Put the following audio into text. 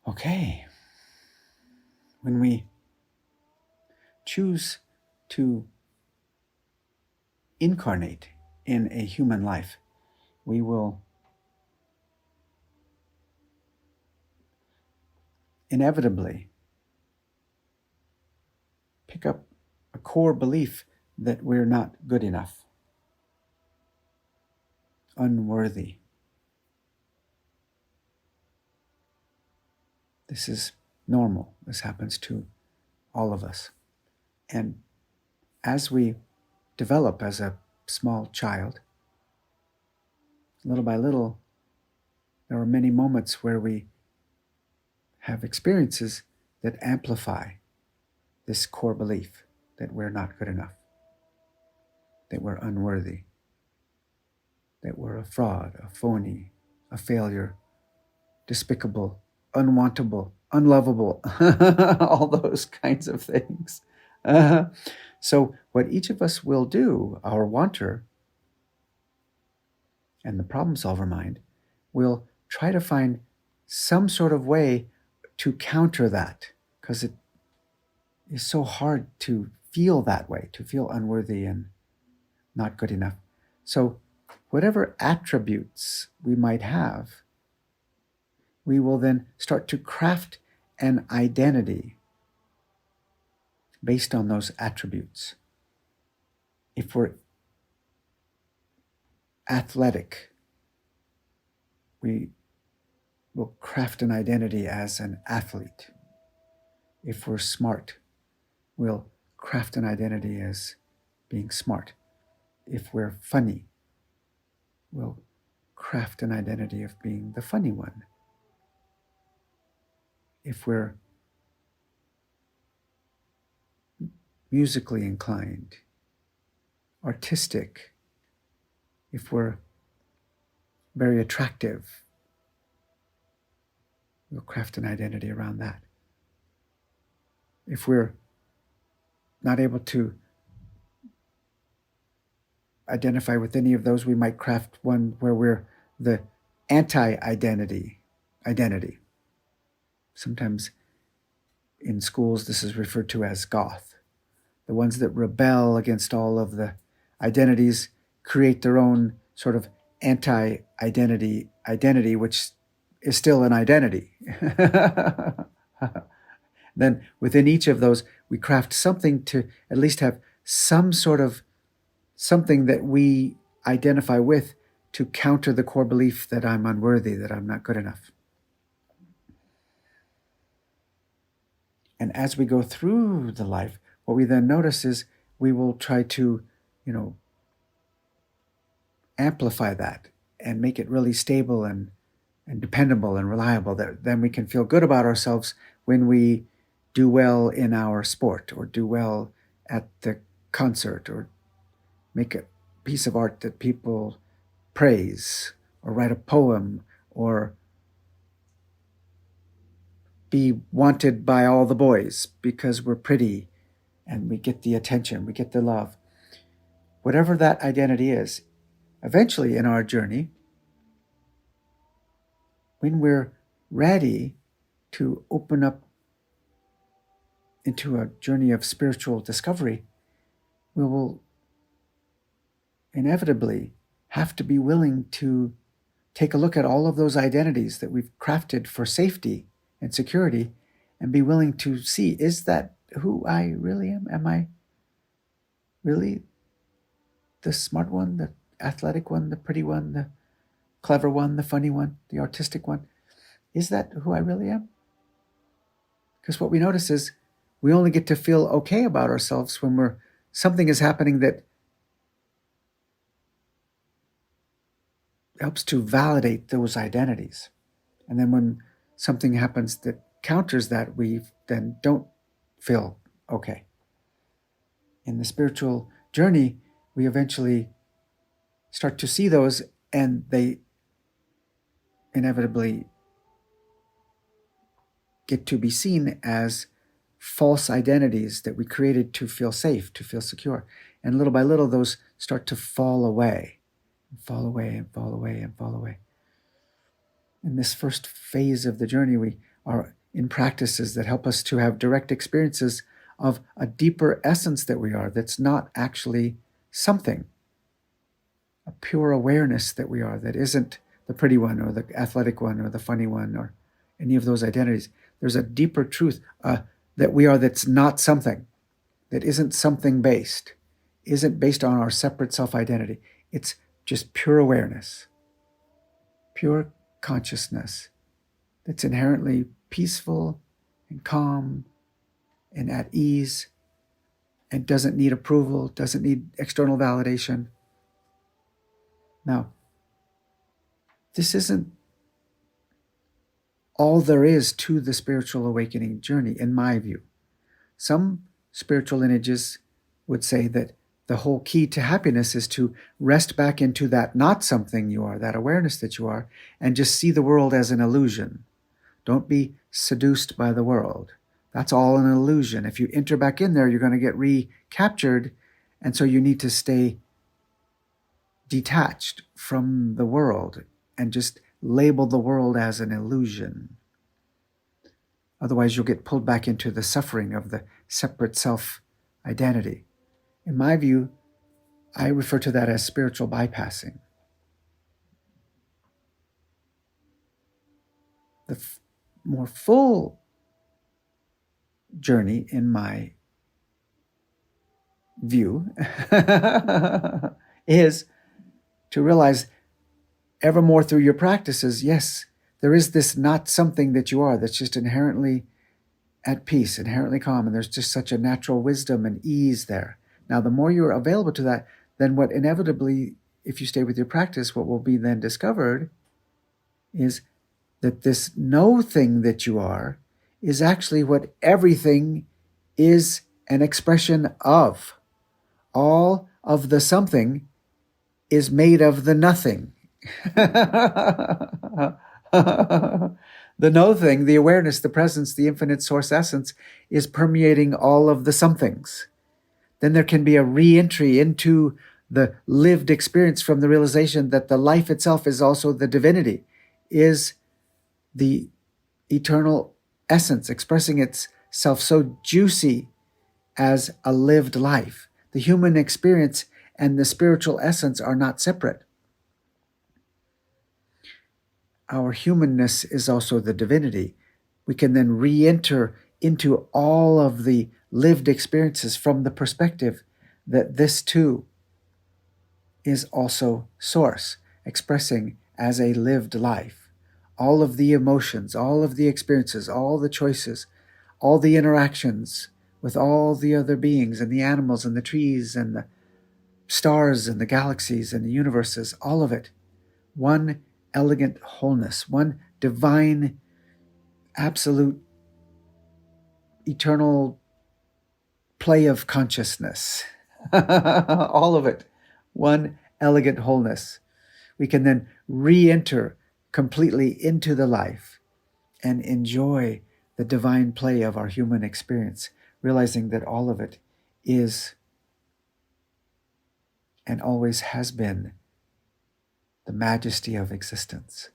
Okay, when we choose to incarnate in a human life, we will inevitably pick up a core belief that we're not good enough, unworthy. This is normal. This happens to all of us. And as we develop as a small child, little by little, there are many moments where we have experiences that amplify this core belief that we're not good enough, that we're unworthy, that we're a fraud, a phony, a failure, despicable, unwantable, unlovable, all those kinds of things. So, what each of us will do, our wanter and the problem solver mind, will try to find some sort of way to counter that, because it is so hard to feel that way, to feel unworthy and not good enough. So, whatever attributes we might have, we will then start to craft an identity based on those attributes. If we're athletic, we will craft an identity as an athlete. If we're smart, we'll craft an identity as being smart. If we're funny, we'll craft an identity of being the funny one. If we're musically inclined, artistic, if we're very attractive, we'll craft an identity around that. If we're not able to identify with any of those, we might craft one where we're the anti-identity. Sometimes in schools, this is referred to as goth. The ones that rebel against all of the identities create their own sort of anti-identity, which is still an identity. Then within each of those, we craft something to at least have some sort of something that we identify with to counter the core belief that I'm unworthy, that I'm not good enough. And as we go through the life, what we then notice is we will try to, amplify that and make it really stable and dependable and reliable, that then we can feel good about ourselves when we do well in our sport, or do well at the concert, or make a piece of art that people praise, or write a poem, or be wanted by all the boys because we're pretty and we get the attention, we get the love. Whatever that identity is, eventually in our journey, when we're ready to open up into a journey of spiritual discovery, we will inevitably have to be willing to take a look at all of those identities that we've crafted for safety and security, and be willing to see, is that who I really am? Am I really the smart one, the athletic one, the pretty one, the clever one, the funny one, the artistic one? Is that who I really am? Because what we notice is we only get to feel okay about ourselves when something is happening that helps to validate those identities. And then when something happens that counters that, we then don't feel okay. In the spiritual journey, we eventually start to see those, and they inevitably get to be seen as false identities that we created to feel safe, to feel secure. And little by little, those start to fall away, and fall away, and fall away, and fall away. In this first phase of the journey, we are in practices that help us to have direct experiences of a deeper essence that we are, that's not actually something, a pure awareness that we are, that isn't the pretty one or the athletic one or the funny one or any of those identities. There's a deeper truth that we are, that's not something, that isn't something based, isn't based on our separate self-identity. It's just pure awareness, pure consciousness that's inherently peaceful and calm and at ease and doesn't need approval, doesn't need external validation. Now, this isn't all there is to the spiritual awakening journey, in my view. Some spiritual lineages would say that the whole key to happiness is to rest back into that not something you are, that awareness that you are, and just see the world as an illusion. Don't be seduced by the world. That's all an illusion. If you enter back in there, you're going to get recaptured, and so you need to stay detached from the world and just label the world as an illusion. Otherwise, you'll get pulled back into the suffering of the separate self-identity. In my view, I refer to that as spiritual bypassing. The more full journey, in my view, is to realize ever more through your practices, yes, there is this not something that you are that's just inherently at peace, inherently calm, and there's just such a natural wisdom and ease there. Now, the more you're available to that, then what inevitably, if you stay with your practice, what will be then discovered is that this no thing that you are is actually what everything is an expression of. All of the something is made of the nothing. The no thing, the awareness, the presence, the infinite source essence is permeating all of the somethings. Then there can be a re-entry into the lived experience from the realization that the life itself is also the divinity, is the eternal essence expressing itself so juicy as a lived life. The human experience and the spiritual essence are not separate. Our humanness is also the divinity. We can then re-enter into all of the lived experiences from the perspective that this too is also source, expressing as a lived life. All of the emotions, all of the experiences, all the choices, all the interactions with all the other beings and the animals and the trees and the stars and the galaxies and the universes, all of it, one elegant wholeness, one divine, absolute, eternal play of consciousness. All of it, one elegant wholeness. We can then re-enter completely into the life and enjoy the divine play of our human experience, realizing that all of it is and always has been the majesty of existence.